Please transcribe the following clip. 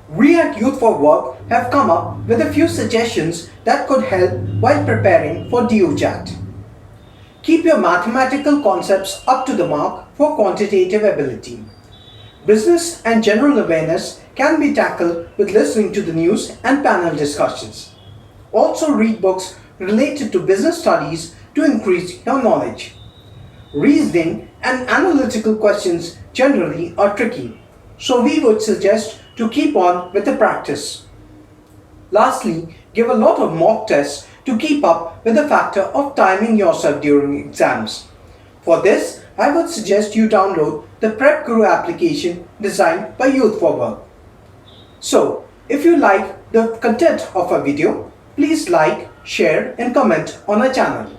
We at Youth for Work have come up with a few suggestions that could help while preparing for DU-JAT. Keep your mathematical concepts up to the mark for quantitative ability. Business and general awareness can be tackled with listening to the news and panel discussions. Also read books related to business studies to increase your knowledge. Reasoning and analytical questions generally are tricky, so we would suggest to keep on with the practice. Lastly, give a lot of mock tests to keep up with the factor of timing yourself during exams. For this, I would suggest you download the Prep Guru application designed by Youth for Work. So, if you like the content of our video, please like, share and comment on our channel.